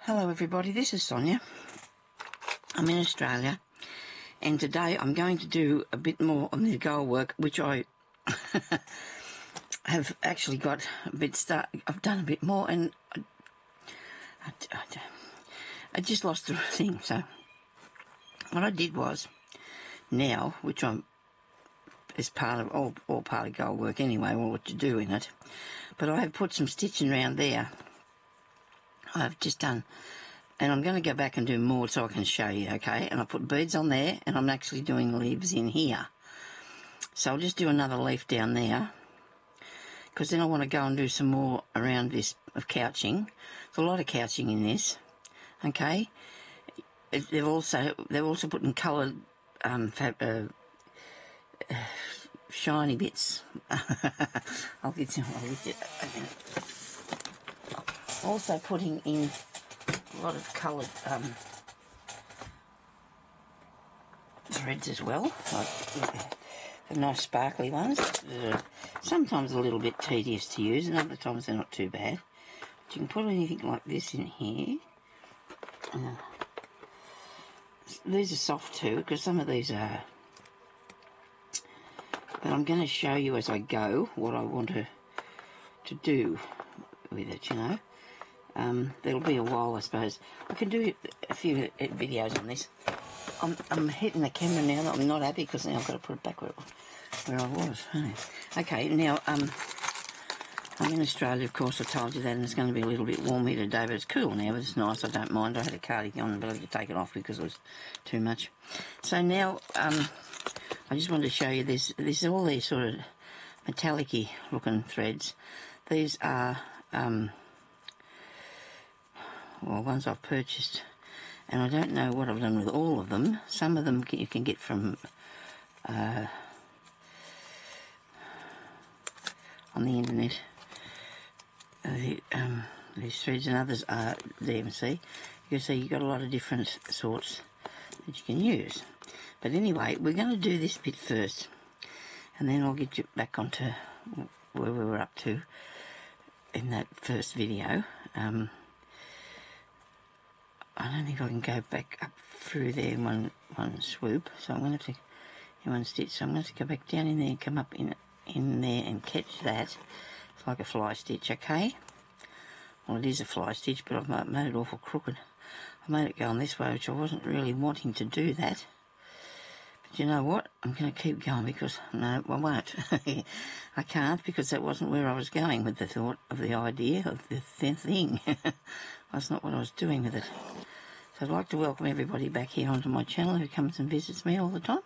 Hello everybody, this is Sonia. I'm in Australia and today I'm going to do a bit more on the gold work, which I have actually got a bit I've done a bit more and I just lost the thing. So what I did was now, which I'm is part of all part of gold work anyway, all what you do in it, but I have put some stitching around there. I've just done, and I'm going to go back and do more so I can show you, okay? And I put beads on there, and I'm actually doing leaves in here. So I'll just do another leaf down there, because then I want to go and do some more around this of couching. There's a lot of couching in this, okay? They've also put in coloured shiny bits. I'll get you a minute. Also putting in a lot of coloured threads as well, like the nice sparkly ones. Sometimes a little bit tedious to use, and other times they're not too bad. But you can put anything like this in here. These are soft too, because some of these are. But I'm going to show you as I go what I want to do with it, you know. There'll be a while, I suppose. I can do a few videos on this. I'm hitting the camera now that I'm not happy because now I've got to put it back where I was. Okay, now I'm in Australia, of course. I told you that, and it's going to be a little bit warm here today, but it's cool now. But it's nice. I don't mind. I had a cardigan on, but I had to take it off because it was too much. So now I just wanted to show you this. This is all these sort of metallic-y looking threads. These are ones I've purchased, and I don't know what I've done with all of them. Some of them you can get from on the internet. These threads, and others are DMC. You can see you've got a lot of different sorts that you can use. But anyway, we're going to do this bit first, and then I'll get you back onto where we were up to in that first video. I don't think I can go back up through there in one swoop, so I'm going to have to, in one stitch, so I'm going to have to go back down in there and come up in there and catch that. It's like a fly stitch, okay? Well, it is a fly stitch, but I've made it awful crooked. I made it go on this way, which I wasn't really wanting to do that. But you know what? I'm going to keep going because, no, I won't. I can't, because that wasn't where I was going with the thought of the idea of the thing. That's not what I was doing with it. So I'd like to welcome everybody back here onto my channel who comes and visits me all the time.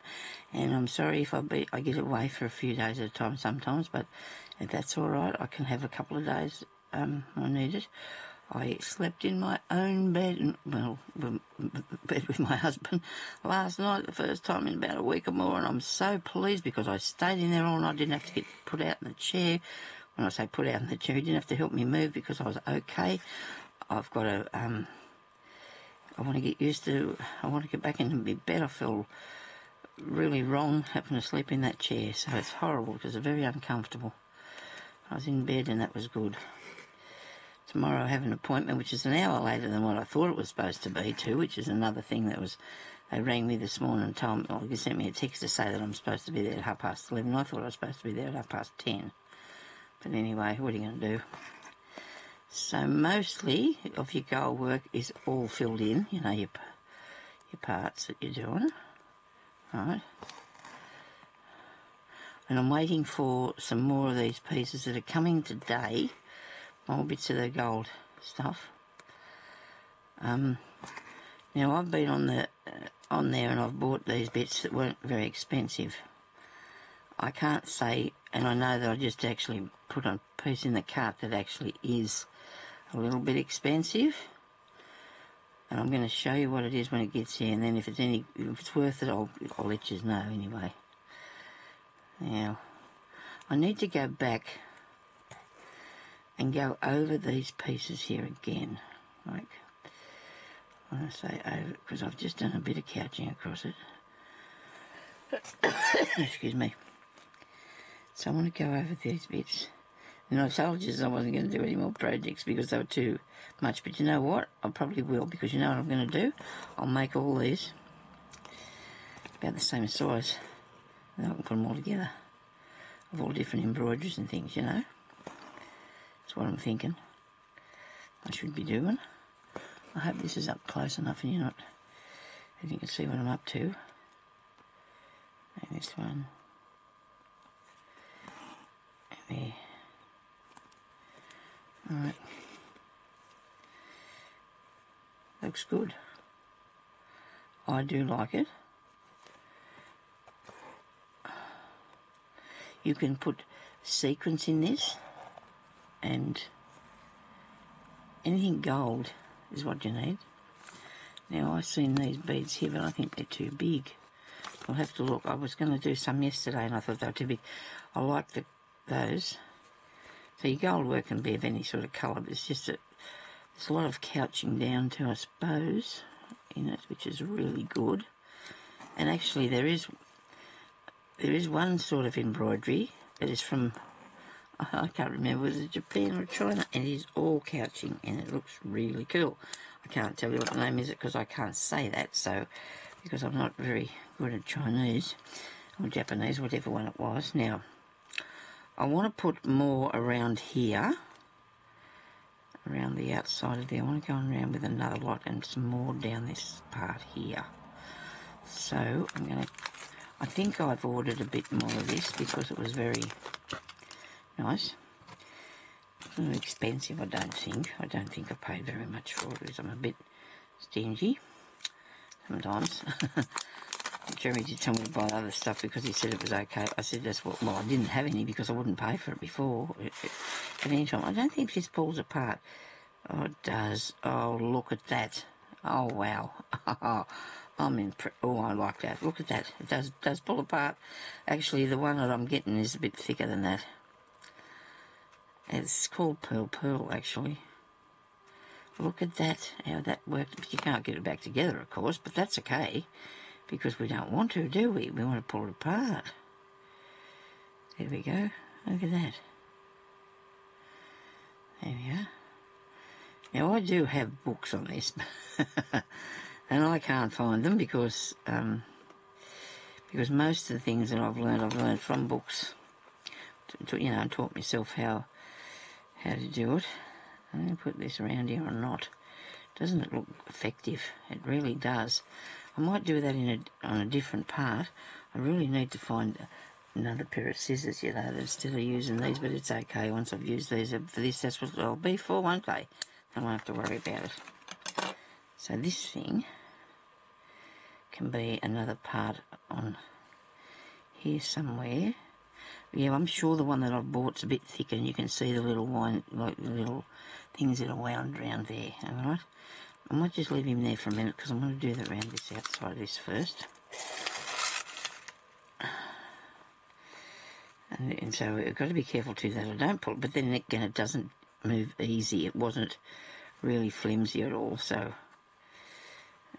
And I'm sorry if I get away for a few days at a time sometimes, but if that's all right, I can have a couple of days I need it. I slept in my own bed, well, bed with my husband last night, the first time in about a week or more, and I'm so pleased because I stayed in there all night. I didn't have to get put out in the chair. When I say put out in the chair, he didn't have to help me move because I was okay. I've got to, I want to get used to, I want to get back into my bed. I feel really wrong having to sleep in that chair, so it's horrible because it's very uncomfortable. I was in bed and that was good. Tomorrow I have an appointment which is an hour later than what I thought it was supposed to be too, which is another thing that was, they rang me this morning and told me, or they sent me a text to say that I'm supposed to be there at 11:30. I thought I was supposed to be there at 10:30. But anyway, what are you going to do? So mostly of your gold work is all filled in, you know, your parts that you're doing, right? And I'm waiting for some more of these pieces that are coming today, more bits of the gold stuff. Now I've been on there and I've bought these bits that weren't very expensive. I can't say, and I know that I just actually put a piece in the cart that actually is a little bit expensive, and I'm going to show you what it is when it gets here, and then if it's worth it, I'll let you know anyway. Now, I need to go back and go over these pieces here again, like when I say over, because I've just done a bit of couching across it. Excuse me. So I want to go over these bits And I told you I wasn't going to do any more projects because they were too much. But you know what? I probably will, because you know what I'm going to do? I'll make all these about the same size. And then I can put them all together of all different embroideries and things, you know. That's what I'm thinking I should be doing. I hope this is up close enough and you can see what I'm up to. And this one. And there. Alright. Looks good. I do like it. You can put sequins in this, and anything gold is what you need. Now, I've seen these beads here, but I think they're too big. I'll have to look. I was going to do some yesterday and I thought they were too big. I like those. So your gold work can be of any sort of colour, but it's just that there's a lot of couching down to, I suppose, in it, which is really good. And actually there is one sort of embroidery that is from, I can't remember whether it's Japan or China, and it is all couching and it looks really cool. I can't tell you what the name is because I can't say that, so because I'm not very good at Chinese or Japanese, whatever one it was. Now, I want to put more around here, around the outside of there. I want to go around with another lot and some more down this part here. So I think I've ordered a bit more of this because it was very nice. It's not expensive, I don't think. I don't think I paid very much for it because I'm a bit stingy sometimes. Jeremy did tell me to buy other stuff because he said it was okay. I said that's what, well, I didn't have any because I wouldn't pay for it before at any time. I don't think this pulls apart. Oh, it does. Oh, look at that. Oh, wow. I'm impressed. Oh, I like that. Look at that. It does pull apart. Actually, the one that I'm getting is a bit thicker than that. It's called Pearl, actually. Look at that, how that worked. You can't get it back together, of course, but that's okay, because we don't want to, do we? We want to pull it apart. There we go. Look at that. There we go. Now, I do have books on this, and I can't find them because most of the things that I've learned from books. Taught myself how to do it. I'm going to put this around here or not. Doesn't it look effective? It really does. I might do that on a different part. I really need to find another pair of scissors, that still are using these, but it's okay. Once I've used these for this, that's what they'll be for, won't they? I won't have to worry about it. So this thing can be another part on here somewhere. Yeah, I'm sure the one that I've bought's a bit thicker, and you can see the little the little things that are wound around there, alright? I might just leave him there for a minute because I'm going to do that around this outside of this first. And so I've got to be careful too that I don't pull it, but then again it doesn't move easy. It wasn't really flimsy at all, so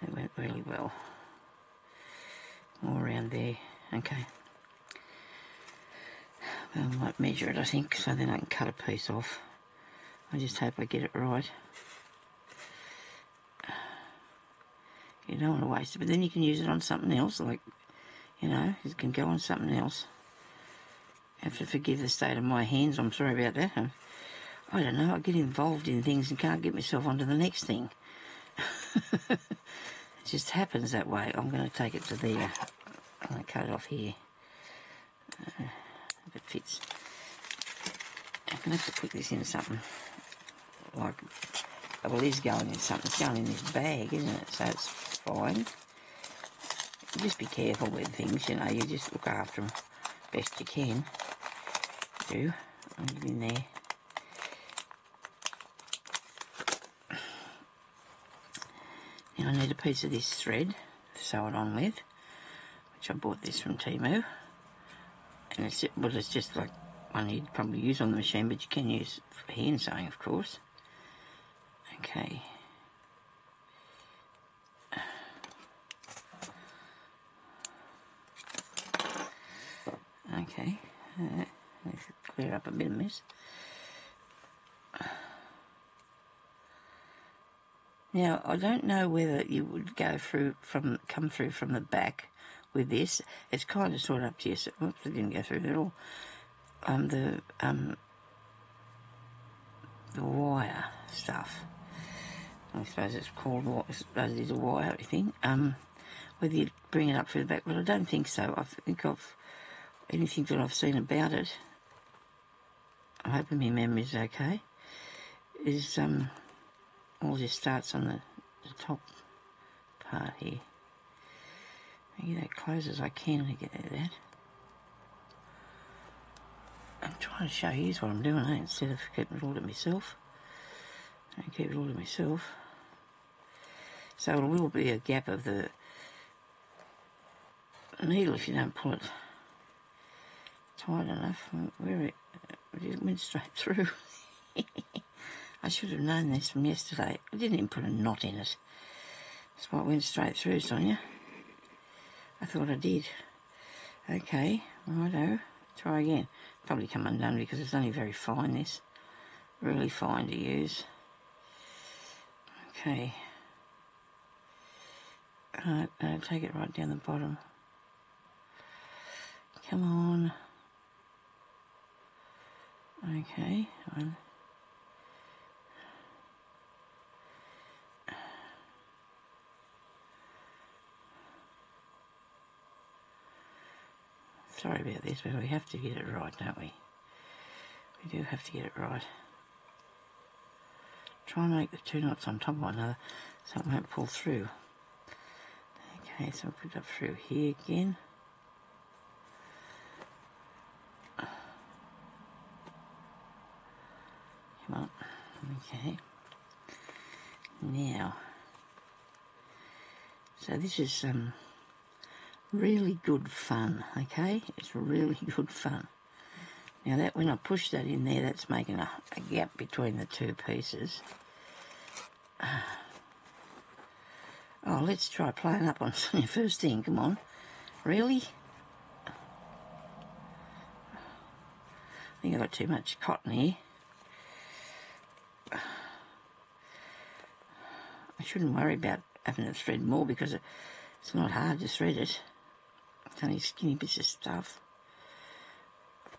it went really well. More around there, okay. Well, I might measure it, I think, so then I can cut a piece off. I just hope I get it right. You don't want to waste it, but then you can use it on something else, like, it can go on something else. I have to forgive the state of my hands, I'm sorry about that. I don't know, I get involved in things and can't get myself onto the next thing. It just happens that way. I'm going to take it to there. I'm going to cut it off here. If it fits. I'm going to have to put this in something. Like, well, it is going in something. It's going in this bag, isn't it? So it's fine. You just be careful with things, you just look after them best you can. I'll get in there. Now I need a piece of this thread to sew it on with, which I bought this from Temu. And it's just like one you'd probably use on the machine, but you can use for hand sewing, of course. Okay. Okay. Let's clear up a bit of mess. Now, I don't know whether you would come through from the back with this. It's kind of sort of up to you. Oops, I didn't go through it all. The wire stuff. I suppose it's called what? I suppose it is a wire thing. Whether you bring it up through the back, but I don't think so. I think anything that I've seen about it, I'm hoping my memory's okay, is all just starts on the top part here. I get that close as I can to get at that. I'm trying to show you what I'm doing, instead of keeping it all to myself. I keep it all to myself. So it will be a gap of the needle if you don't pull it tight enough. Where it went straight through. I should have known this from yesterday. I didn't even put a knot in it. That's why it went straight through, Sonia. I thought I did. Okay, righto. Try again. Probably come undone because it's only very fine, this. Really fine to use. Okay. Alright, now take it right down the bottom. Come on. Okay, one. Sorry about this, but we have to get it right, don't we? We do have to get it right. Try and make the two knots on top of one another so it won't pull through. Okay, so I'll put it up through here again. Come on. Okay. Now, so this is really good fun, okay? It's really good fun. Now that when I push that in there, that's making a gap between the two pieces. Oh, let's try playing up on your first thing, come on. Really? I think I've got too much cotton here. I shouldn't worry about having to thread more because it's not hard to thread it. It's only skinny bits of stuff.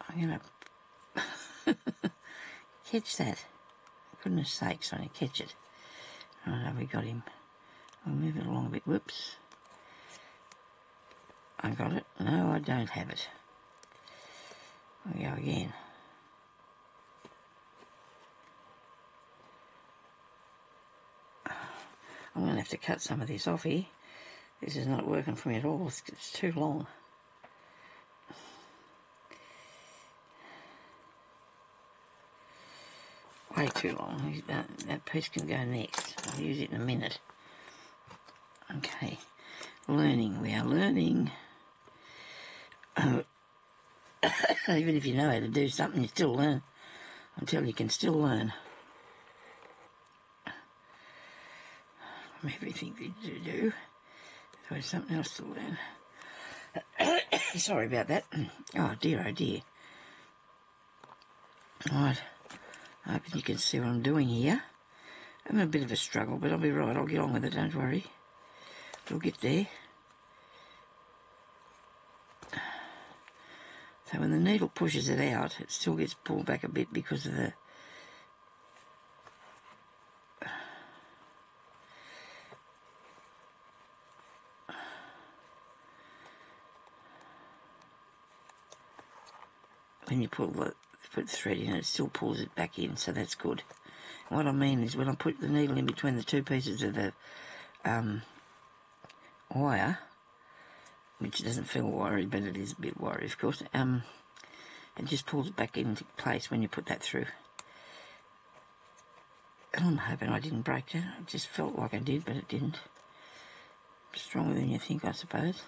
I'm going to catch that. For goodness sakes, Sonny, catch it. Right, have we got him? I'll move it along a bit. Whoops. I got it. No, I don't have it. We go again. I'm going to have to cut some of this off here. This is not working for me at all. It's too long. Way too long. That piece can go next. I'll use it in a minute. Okay. Learning. We are learning. Even if you know how to do something, you still learn. Until you can still learn. From everything that you do. There's something else to learn. Sorry about that. Oh dear, oh dear. Right. I hope you can see what I'm doing here. I'm in a bit of a struggle, but I'll be right. I'll get on with it, don't worry. We'll get there. So when the needle pushes it out, it still gets pulled back a bit because of the... When you put the thread in, it still pulls it back in, so that's good. And what I mean is when I put the needle in between the two pieces of the wire, which doesn't feel wiry, but it is a bit wiry, of course, it just pulls it back into place when you put that through. And I'm hoping I didn't break that. It just felt like I did, but it didn't. Stronger than you think, I suppose.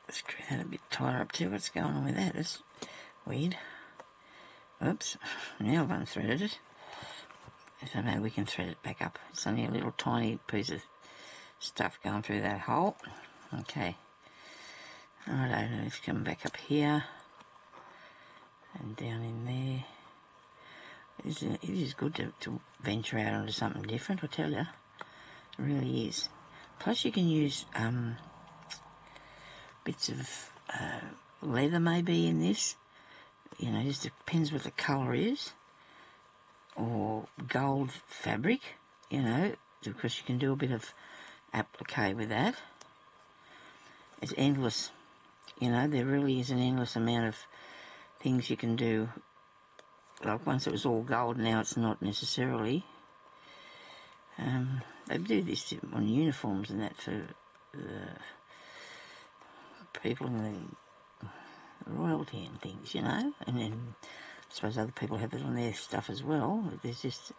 Screw that a bit tighter up too. What's going on with that? That's weird. Oops. Now I've unthreaded it. So maybe we can thread it back up. It's only a little tiny piece of stuff going through that hole. Okay. Alright, let's come back up here. And down in there. it is good to venture out into something different, I tell you. It really is. Plus you can use bits of leather maybe in this. You know, just depends what the colour is. Or gold fabric, you know, because you can do a bit of applique with that. It's endless. You know, there really is an endless amount of things you can do. Like once it was all gold, now it's not necessarily. They do this on uniforms and that for people in the royalty and things, you know. And then I suppose other people have it on their stuff as well. There's just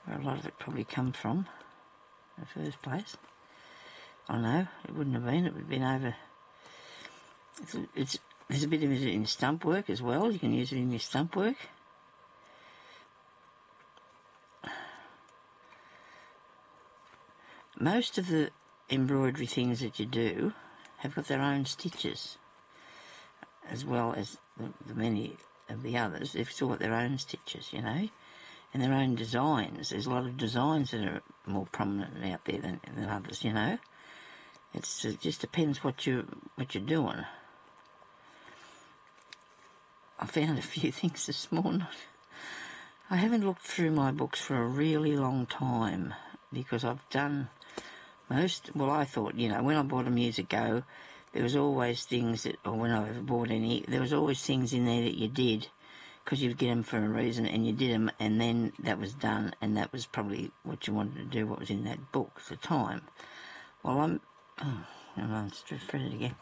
where a lot of it probably comes from in the first place. I know, it wouldn't have been. It would have been over. There's a bit of it in stump work as well. You can use it in your stump work. Most of the embroidery things that you do have got their own stitches, as well as the many of the others. They've still got their own stitches, you know, and their own designs. There's a lot of designs that are more prominent out there than others, you know. It just depends what you're doing. I found a few things this morning. I haven't looked through my books for a really long time because I've done most. Well, I thought, you know, when I bought them years ago, there was always things that, or when I ever bought any, there was always things in there that you did because you'd get them for a reason, and you did them, and then that was done, and that was probably what you wanted to do, what was in that book at the time. Well, I'm fretted again.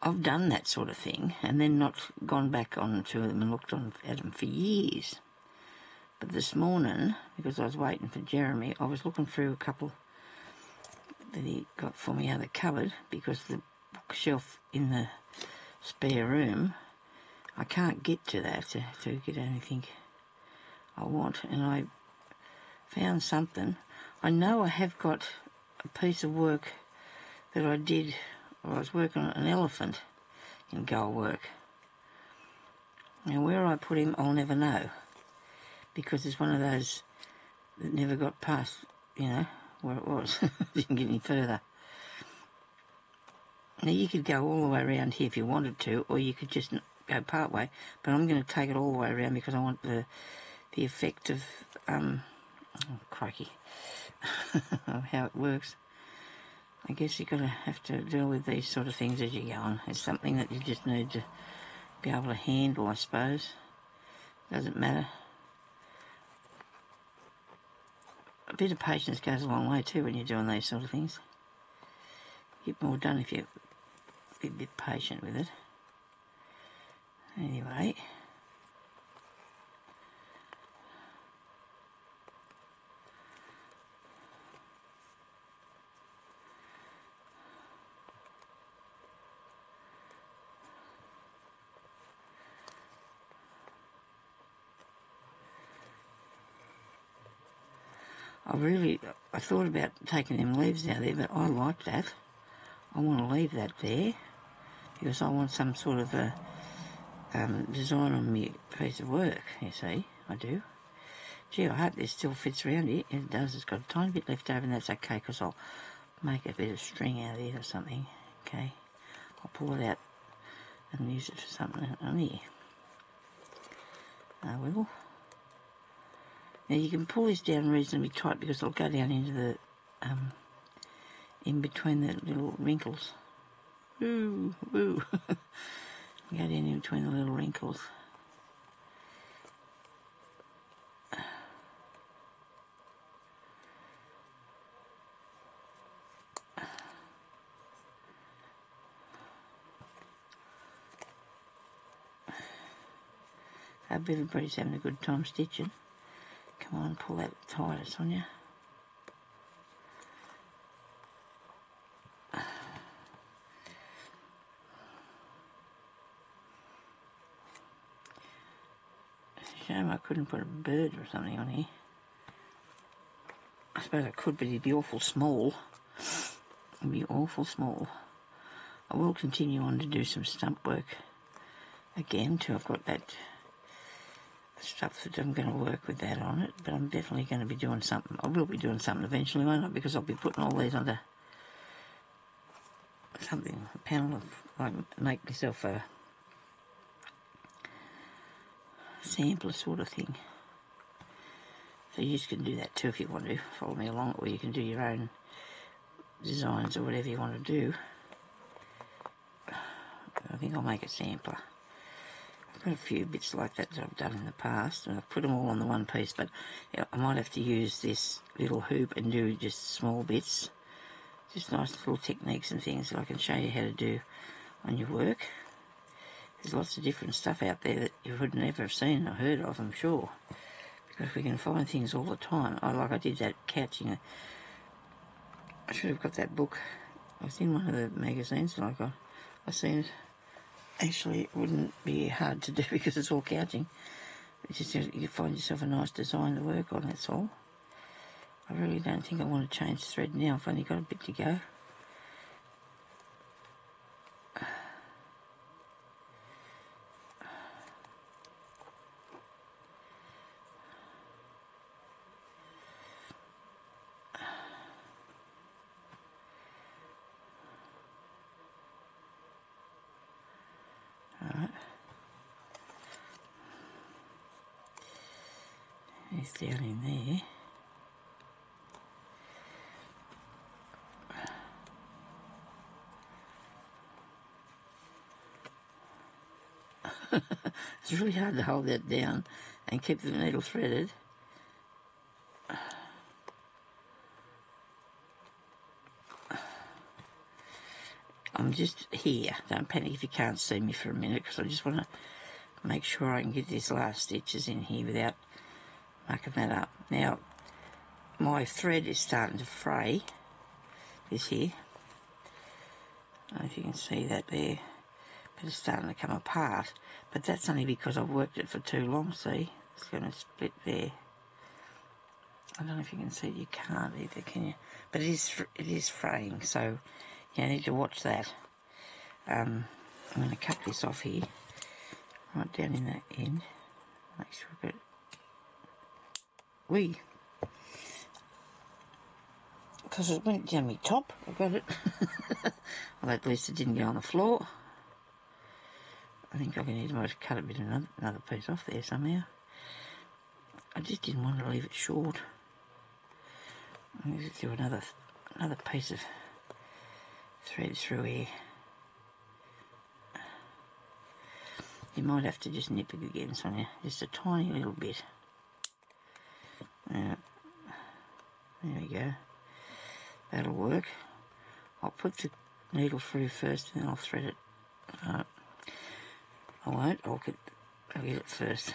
I've done that sort of thing and then not gone back onto them and looked at them for years. But this morning, because I was waiting for Jeremy, I was looking through a couple that he got for me out of the cupboard, because the bookshelf in the spare room, I can't get to that to get anything I want. And I found something. I know I have got a piece of work that I did. I was working on an elephant in gold work. Now where I put him, I'll never know, because it's one of those that never got past, you know, where it was. Didn't get any further. Now you could go all the way around here if you wanted to, or you could just go part way, but I'm going to take it all the way around because I want the effect of, oh crikey, how it works. I guess you're going to have to deal with these sort of things as you go on. It's something that you just need to be able to handle, I suppose. Doesn't matter. A bit of patience goes a long way too when you're doing these sort of things. Get more done if you're a bit patient with it. Anyway. I thought about taking them leaves out there, but I like that. I want to leave that there because I want some sort of a design on my piece of work, you see. I do. Gee, I hope this still fits around it. It does. It's got a tiny bit left over, and that's okay because I'll make a bit of string out of it or something. Okay. I'll pull it out and use it for something on here. I will. Now you can pull this down reasonably tight because it'll go down into the, in between the little wrinkles. Woo, woo. Go down in between the little wrinkles. I hope everybody's having a good time stitching. Come on, pull that tighter, Sonia. Shame I couldn't put a bird or something on here. I suppose I could, but he'd be awful small. He'd be awful small. I will continue on to do some stump work again till I've got that stuff that I'm going to work with that on it, but I'm definitely going to be doing something. I will be doing something eventually, won't I? Because I'll be putting all these under something, a panel of, like, make myself a sampler sort of thing. So you just can do that too if you want to, follow me along, or you can do your own designs or whatever you want to do. I think I'll make a sampler. I've got a few bits like that I've done in the past, and I've put them all on the one piece, but I might have to use this little hoop and do just small bits. Just nice little techniques and things that I can show you how to do on your work. There's lots of different stuff out there that you would never have seen or heard of, I'm sure. Because we can find things all the time. I did that couching. I should have got that book. I was in one of the magazines and I seen it. Actually, it wouldn't be hard to do because it's all couching. It's just you find yourself a nice design to work on, that's all. I really don't think I want to change thread now. I've only got a bit to go. Alright. It's down in there. It's really hard to hold that down and keep the needle threaded. I'm just here. Don't panic if you can't see me for a minute, because I just want to make sure I can get these last stitches in here without mucking that up. Now, my thread is starting to fray, this here. I don't know if you can see that there, but it's starting to come apart. But that's only because I've worked it for too long, see? It's going to split there. I don't know if you can see it. You can't either, can you? But it is fraying, so you need to watch that. I'm going to cut this off here, right down in that end. Make sure I've got it. Because it went down my top, I got it. Well, at least it didn't go on the floor. I think I need to cut a bit of another piece off there somehow. I just didn't want to leave it short. I'm going to do another piece of thread through here. You might have to just nip it again, Sonia, just a tiny little bit. There we go. That'll work. I'll put the needle through first and then I'll thread it. I won't, I'll get it first.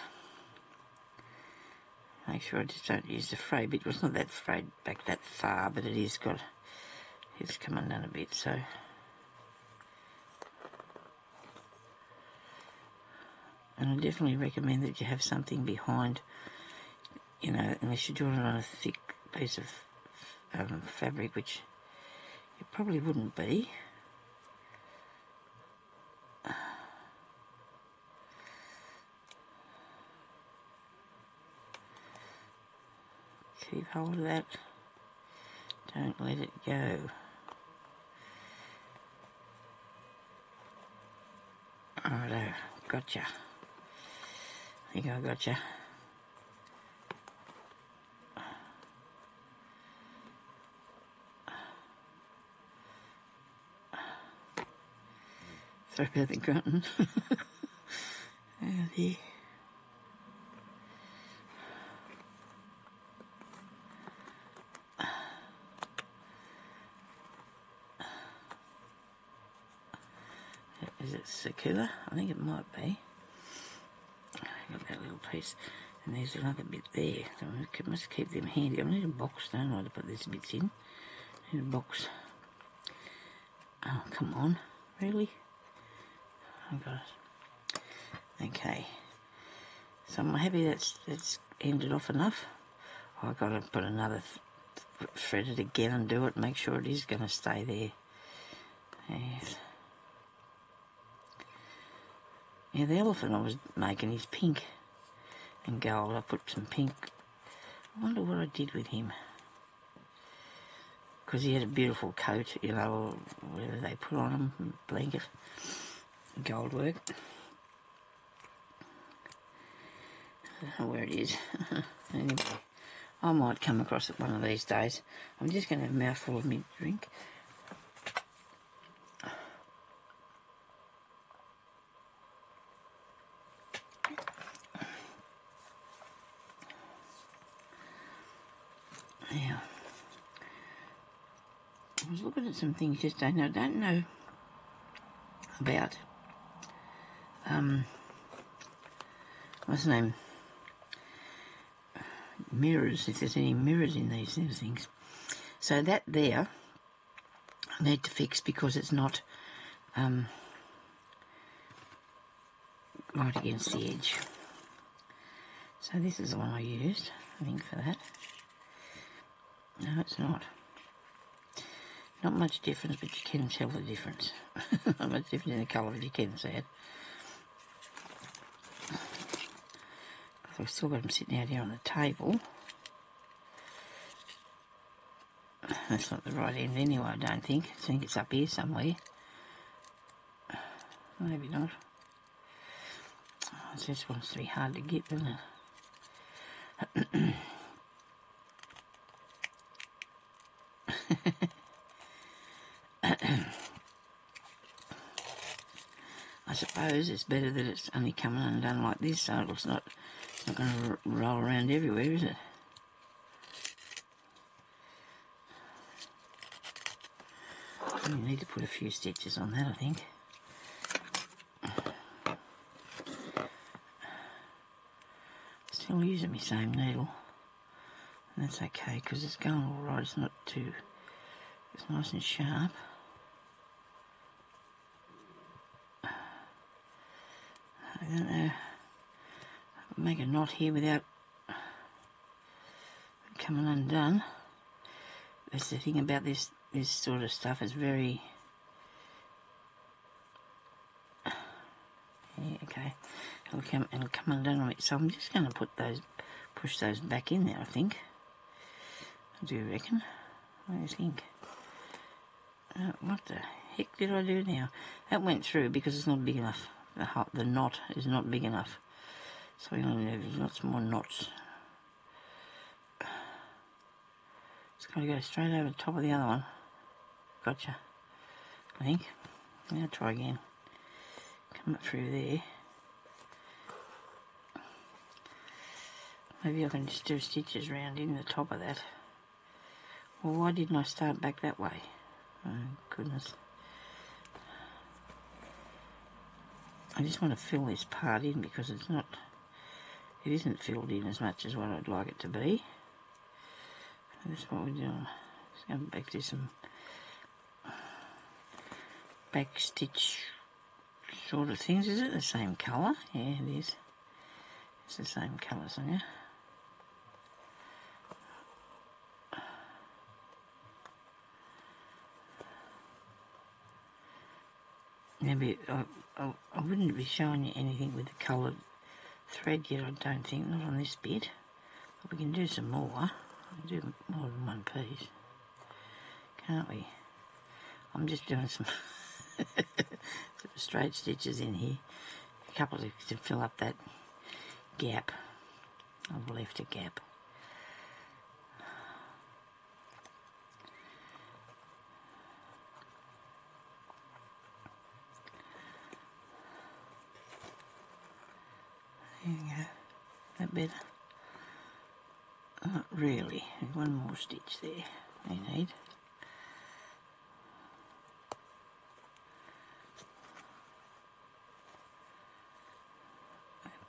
Make sure I just don't use the fray bit. Well, it's not that frayed back that far, but it's come undone a bit, so. And I definitely recommend that you have something behind, you know, unless you're doing it on a thick piece of fabric, which it probably wouldn't be. Keep hold of that. Don't let it go. Righto, gotcha. I think I gotcha. Sorry about the grunting. There. Is it Sakura? I think it might be. I've got that little piece. And there's another bit there. So I must keep them handy. I need a box, don't I, to put these bits in. I need a box. Oh, come on. Really? Oh, God. Okay. So I'm happy that's ended off enough. Oh, I've got to put another thread it again and do it. Make sure it is going to stay there. Yes. Yeah, the elephant I was making is pink. and gold. I put some pink. I wonder what I did with him. Because he had a beautiful coat, you know, or whatever they put on him, blanket, gold work. I don't know where it is. Anyway, I might come across it one of these days. I'm just going to have a mouthful of my drink. Now, I was looking at some things yesterday, and I don't know about, what's the name, mirrors, if there's any mirrors in these things. So that there, I need to fix because it's not right against the edge. So this is the one I used, I think, for that. No, it's not. Not much difference, but you can tell the difference. Not much difference in the colour, but you can see it. I've still got them sitting out here on the table. That's not the right end anyway, I don't think. I think it's up here somewhere. Maybe not. It just wants to be hard to get, doesn't it? I suppose it's better that it's only coming undone like this, so it's not going to roll around everywhere, is it? You need to put a few stitches on that, I think. Still using my same needle, and that's okay because it's going all right. It's not too, it's nice and sharp. I don't know. Make a knot here without coming undone. That's the thing about this sort of stuff. It's very, yeah, okay. It'll come undone on it. So I'm just going to push those back in there, I think. Do you reckon? What do you think? What the heck did I do now? That went through because it's not big enough. The knot is not big enough. So we're going to do lots more knots. It's got to go straight over the top of the other one. Gotcha. I think. Now try again. Come up through there. Maybe I can just do stitches round in the top of that. Well, why didn't I start back that way? Oh, goodness. I just want to fill this part in because it isn't filled in as much as what I'd like it to be. That's what we're doing. Just going back to some back stitch sort of things. Is it the same colour? Yeah, it is. It's the same colour, Sonia. Maybe I wouldn't be showing you anything with the coloured thread yet, I don't think, not on this bit. But we can do some more. We can do more than one piece, can't we? I'm just doing some straight stitches in here, a couple to fill up that gap. I've left a gap. There you go. That better? Not really. One more stitch there we need.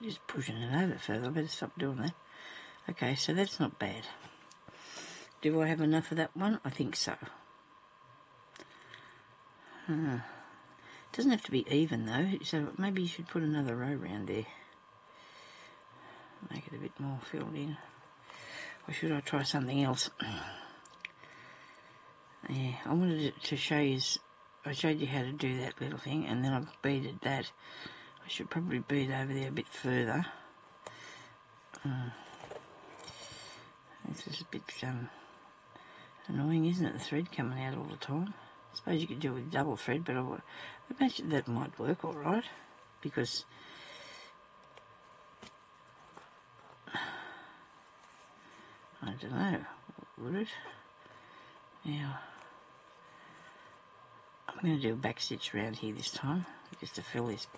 Just pushing it over further. I better stop doing that. Okay, so that's not bad. Do I have enough of that one? I think so. It doesn't have to be even though, so maybe you should put another row around there. Make it a bit more filled in. Or should I try something else? Yeah, I wanted to show you, I showed you how to do that little thing, and then I've beaded that. I should probably bead over there a bit further. This is a bit annoying, isn't it? The thread coming out all the time. I suppose you could do it with double thread, but I imagine that might work all right, because I don't know, would it? Now, I'm going to do a back stitch around here this time, just to fill this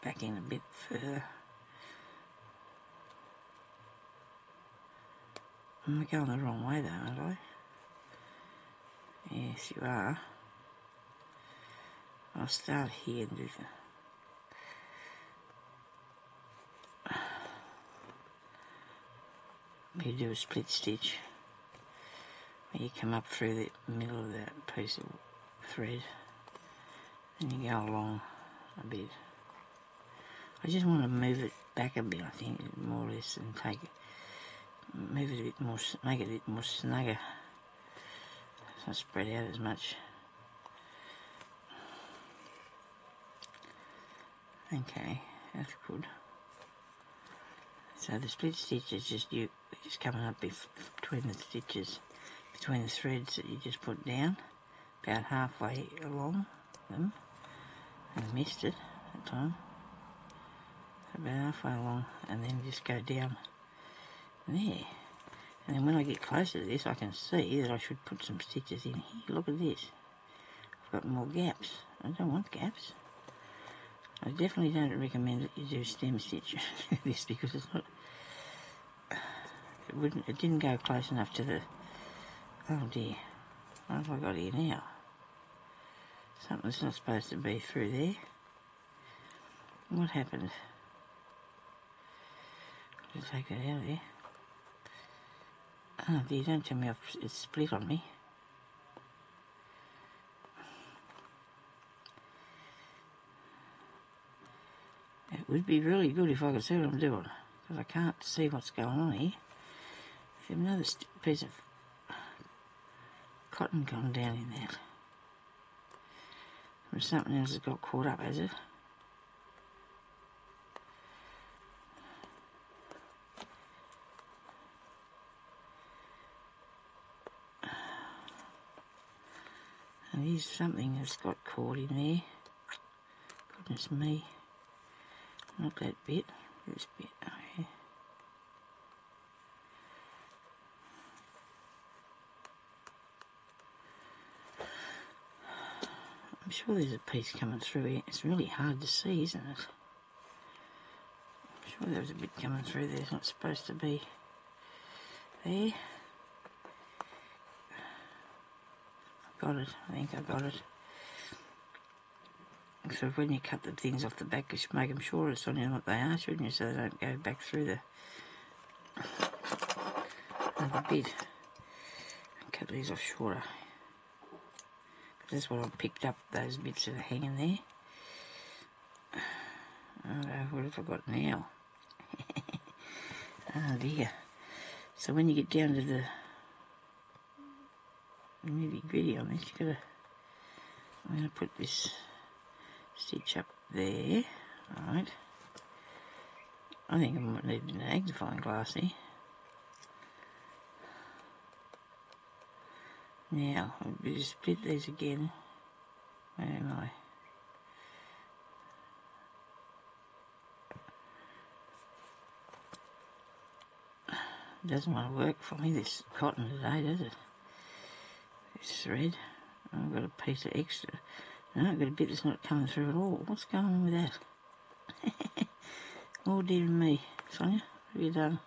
back in a bit further. I'm going the wrong way though, aren't I? Yes, you are. I'll start here and do you do a split stitch where you come up through the middle of that piece of thread and you go along a bit. I just want to move it back a bit, I think, more or less, and move it a bit more, make it a bit more snugger. It's not spread out as much. Okay, that's good. So the split stitch is just coming up between the stitches, between the threads that you just put down, about halfway along them. And I missed it that time. So about halfway along, and then just go down there. And then when I get closer to this, I can see that I should put some stitches in here. Look at this. I've got more gaps. I don't want gaps. I definitely don't recommend that you do stem stitch this, because it's not. It didn't go close enough to the. Oh dear. What have I got here now? Something that's not supposed to be through there. What happened? I'll take that out of there. Oh dear, don't tell me it's split on me. It would be really good if I could see what I'm doing, because I can't see what's going on here. There's another piece of cotton gone down in that. Or something else has got caught up, has it? And here's something that's got caught in there. Goodness me. Not that bit, this bit. Oh, yeah. I'm sure there's a piece coming through here. It's really hard to see, isn't it? I'm sure there was a bit coming through there. It's not supposed to be there. I've got it. I think I've got it. So when you cut the things off the back, you should make them shorter, it's on what they are, shouldn't you? So they don't go back through the other bit. And cut these off shorter. That's what I picked up, those bits that are hanging there. Oh, what have I got now? Oh dear. So when you get down to the nitty gritty on this, I'm going to put this stitch up there, right. I think I might need an magnifying glass here. Now, I'll just split these again. Where am I? It doesn't want to work for me, this cotton today, does it? This thread. I've got a piece of extra. No, I've got a bit that's not coming through at all. What's going on with that? Oh dear me. Sonia, what have you done?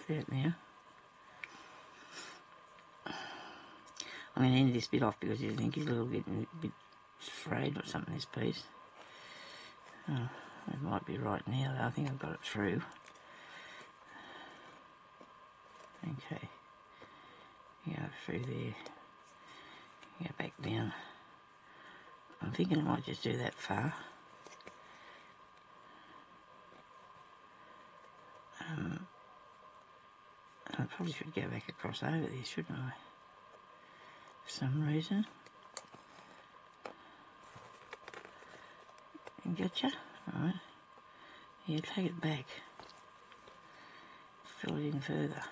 That now. I'm going to end this bit off because I think it's a little bit frayed or something, this piece. Oh, it might be right now though. I think I've got it through. Okay. Go through there. Go back down. I'm thinking I might just do that far. I probably should go back across over this, shouldn't I? For some reason. Gotcha. Alright. Yeah, take it back. Fill it in further.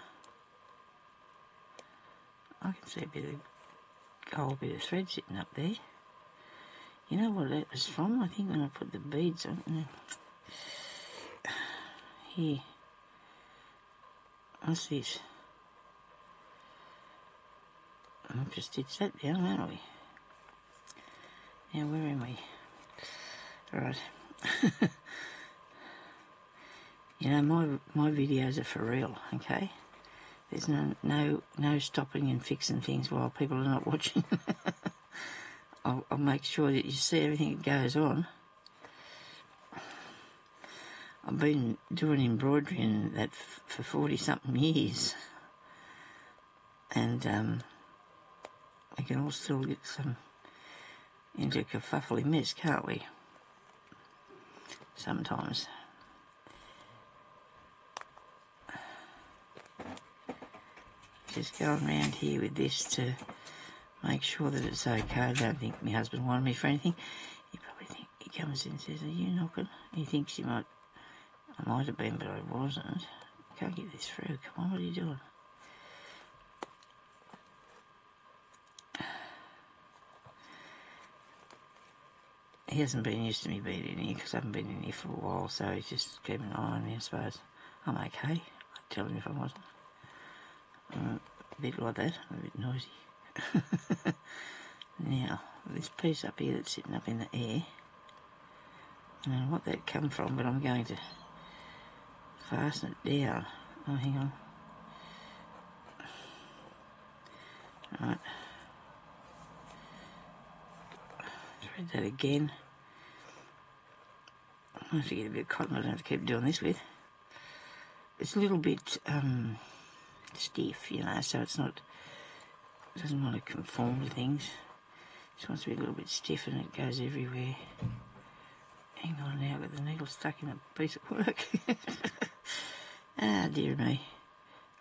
I can see a bit of gold, bit of thread sitting up there. You know what that was from? I think when I put the beads on. Here. What's this? I've just stitched that down, haven't we? Now, where am we? Right. You know, my videos are for real, okay? There's no stopping and fixing things while people are not watching. I'll make sure that you see everything that goes on. I've been doing embroidery and that for 40-something years. And we can all still get some into a kerfuffly mess, can't we? Sometimes. Just going around here with this to make sure that it's okay. I don't think my husband wanted me for anything. He probably think he comes in and says, "Are you knocking?" He thinks I might have been, but I wasn't. Can't get this through. Come on, what are you doing? He hasn't been used to me being in here because I haven't been in here for a while, so he's just keeping an eye on me, I suppose. I'm okay. I'd tell him if I wasn't. I'm a bit like that. I'm a bit noisy. Now, this piece up here that's sitting up in the air, I don't know what that come from, but I'm going to fasten it down. Oh, hang on. Right. Thread that again. I have to get a bit of cotton I don't have to keep doing this with. It's a little bit stiff, you know, so it doesn't want to conform to things. It just wants to be a little bit stiff and it goes everywhere. Hang on now, I've got the needle stuck in a piece of work. Ah, dear me.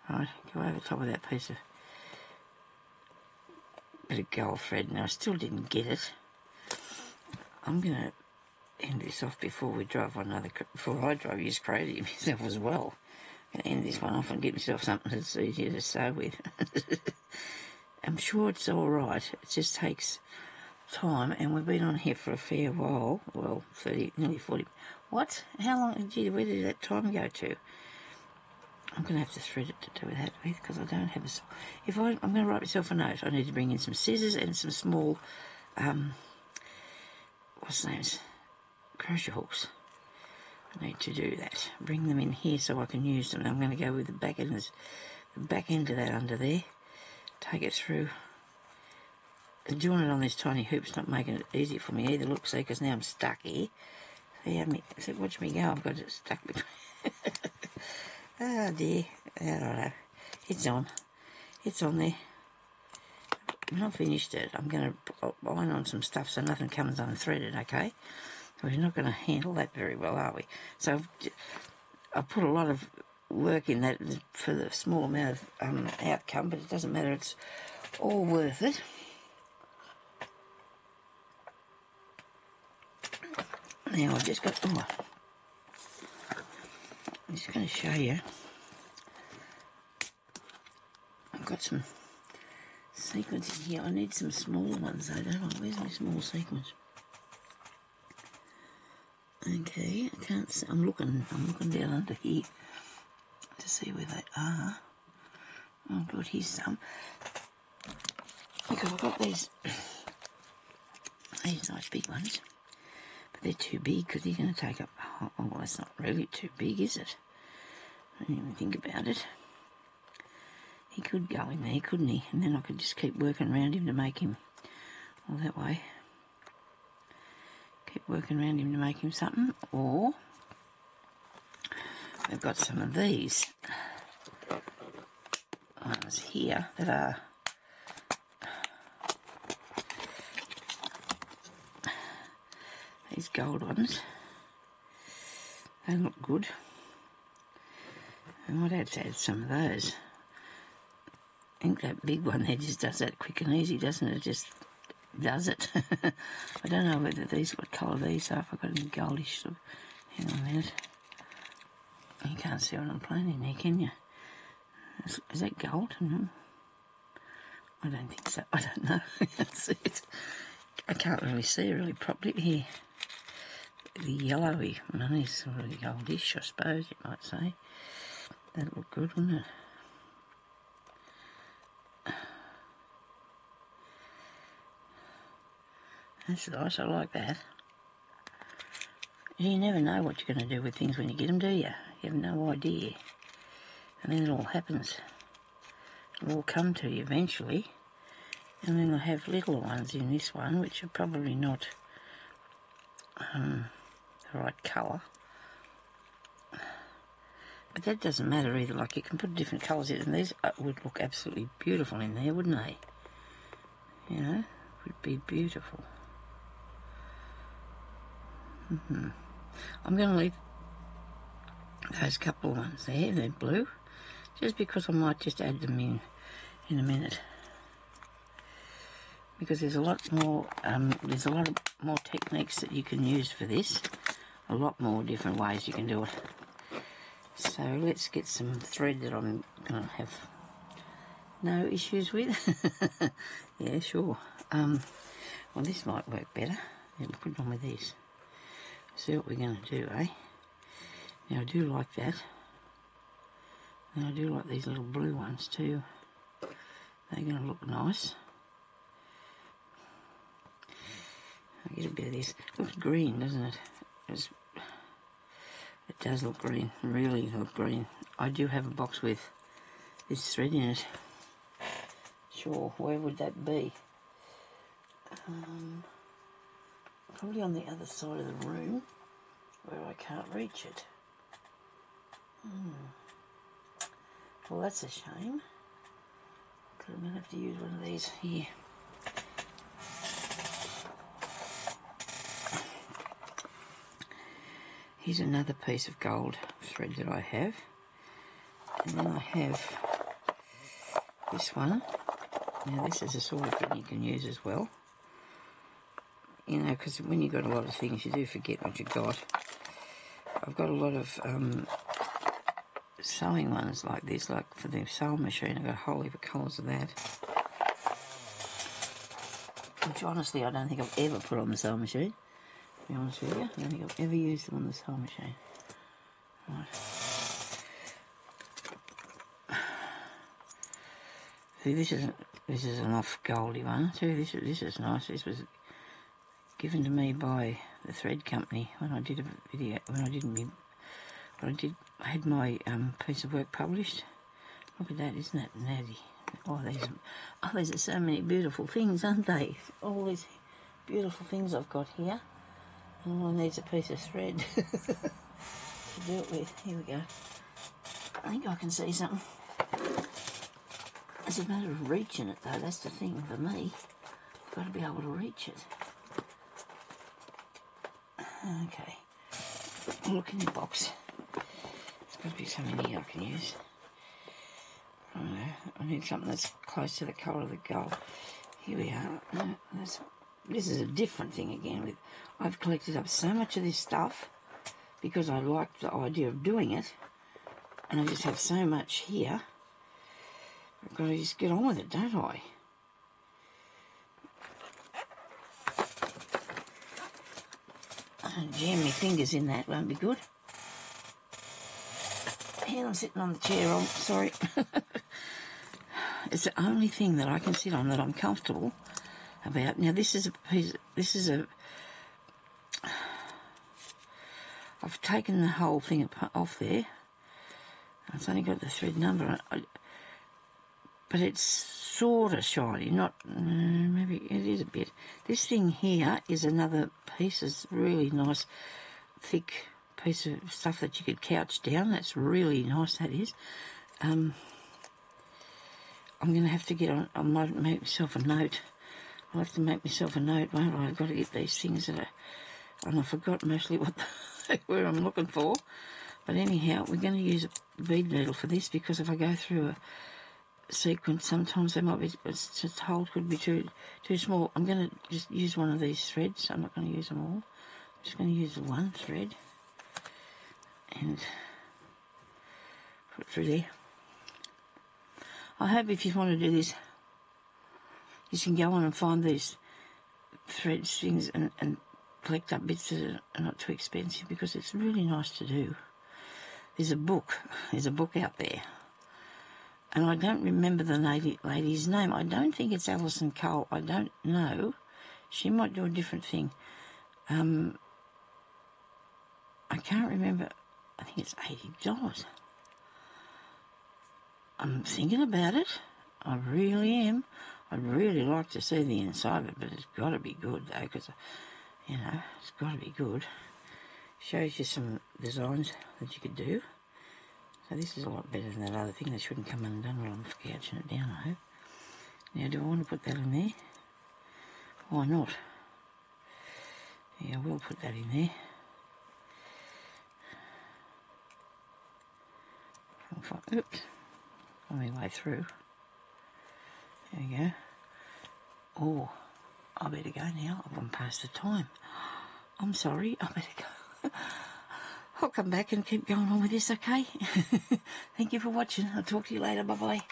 Right, go over top of that piece of bit of gold thread. Now, I still didn't get it. I'm going to end this off before we drive on another, before I drive you crazy myself as well. I'm going to end this one off and get myself something that's easier to sew with. I'm sure it's all right. It just takes time, and we've been on here for a fair while. Well, 30, nearly 40. What? How long? Gee, where did that time go to? I'm going to have to thread it to do that with because I don't have a... I'm going to write myself a note. I need to bring in some scissors and some small, what's the names? Crochet hooks. I need to do that. Bring them in here so I can use them. I'm going to go with the back end of that under there. Take it through. Doing it on this tiny hoop's not making it easy for me either. Look, see, because now I'm stuck here. See, watch me go. I've got it stuck between. Oh dear. I don't know. It's on. It's on there. I've not finished it. I'm going to iron on some stuff so nothing comes unthreaded, okay? We're not going to handle that very well, are we? So I've put a lot of work in that for the small amount of outcome, but it doesn't matter. It's all worth it. Now I've just got... Oh, I'm just going to show you. I've got some sequins in here. I need some smaller ones though, don't I? Where's my small sequins? Okay, I can't see. I'm looking down under here to see where they are. Oh good, here's some. Because I've got these nice big ones, but they're too big because they're going to take up. Oh, well, that's not really too big, is it? I didn't even think about it. He could go in there, couldn't he? And then I could just keep working around him to make him all that way. Keep working around him to make him something. Or we've got some of these ones here that are these gold ones. They look good. I might have to add some of those. I think that big one there just does that quick and easy, doesn't it? Just does it. I don't know whether what colour these are, if I've got any goldish sort of, hang on a minute. You can't see what I'm playing in there, can you? Is that gold in them? I don't think so. I don't know. I can't see it. I can't really see really properly here. The yellowy one is sort of goldish, I suppose you might say. That'd look good, wouldn't it? That's nice, I like that. You never know what you're going to do with things when you get them, do you? You have no idea. And then it all happens. It'll all come to you eventually. And then I'll have little ones in this one, which are probably not the right colour. But that doesn't matter either. Like, you can put different colours in, and these would look absolutely beautiful in there, wouldn't they? You know, would be beautiful. I'm going to leave those couple of ones there, they're blue, just because I might just add them in a minute. Because there's a lot more techniques that you can use for this, a lot more different ways you can do it. So let's get some thread that I'm going to have no issues with. Yeah, sure. Well, this might work better. Yeah, we'll put it on with this. See what we're going to do, eh? Now, I do like that. And I do like these little blue ones too. They're going to look nice. I get a bit of this. It looks green, doesn't it? It does look green, really look green. I do have a box with this thread in it. Sure, where would that be? Probably on the other side of the room where I can't reach it. Well, that's a shame. But I'm going to have to use one of these here. Here's another piece of gold thread that I have. And then I have this one. Now this is a sort of thing you can use as well. You know, because when you've got a lot of things, you do forget what you've got. I've got a lot of sewing ones like this, like for the sewing machine. I've got a whole heap of colours of that. Which honestly I don't think I've ever put on the sewing machine. To be honest with you, I don't think I've ever used them on the sewing machine. Right. See, this is an off goldy one too. This is nice. This was given to me by the thread company when I did a video. I had my piece of work published. Look at that, isn't that natty? Oh, these are so many beautiful things, aren't they? All these beautiful things I've got here. And all I need is a piece of thread to do it with. Here we go. I think I can see something. It's a matter of reaching it though, that's the thing for me. I've got to be able to reach it. Okay. Look in the box. There's got to be something here I can use. I don't know. I need something that's close to the colour of the gold. Here we are. No, this is a different thing again. I've collected up so much of this stuff because I like the idea of doing it, and I just have so much here. I've got to just get on with it, don't I? Don't jam my fingers in that, won't be good. Here I'm sitting on the chair, sorry. It's the only thing that I can sit on that I'm comfortable about. Now this is a piece, I've taken the whole thing off there. It's only got the thread number, but it's sort of shiny, not, maybe it is a bit. This thing here is another piece, it's really nice, thick piece of stuff that you could couch down. That's really nice, that is. I'm going to have to get on, I might make myself a note. I'll have to make myself a note, won't I? I've got to get these things that are, and I forgot mostly what where I'm looking for. But anyhow, we're going to use a bead needle for this, because if I go through sequence. Sometimes they might be, it's just hole could be too small. I'm going to just use one of these threads. I'm not going to use them all. I'm just going to use one thread and put it through there. I hope if you want to do this, you can go on and find these threads, things, and collect up bits that are not too expensive, because it's really nice to do. There's a book out there, and I don't remember the lady's name. I don't think it's Alison Cole. I don't know. She might do a different thing. I can't remember. I think it's $80. I'm thinking about it. I really am. I'd really like to see the inside of it, but it's got to be good, though, because, you know, it's got to be good. Shows you some designs that you could do. So this is a lot better than that other thing. That shouldn't come undone while I'm gouging it down, I hope. Now, do I want to put that in there? Why not? Yeah, I will put that in there. Oops. On my way through. There we go. Oh, I better go now. I've gone past the time. I'm sorry. I better go. I'll come back and keep going on with this, okay? Thank you for watching. I'll talk to you later. Bye-bye.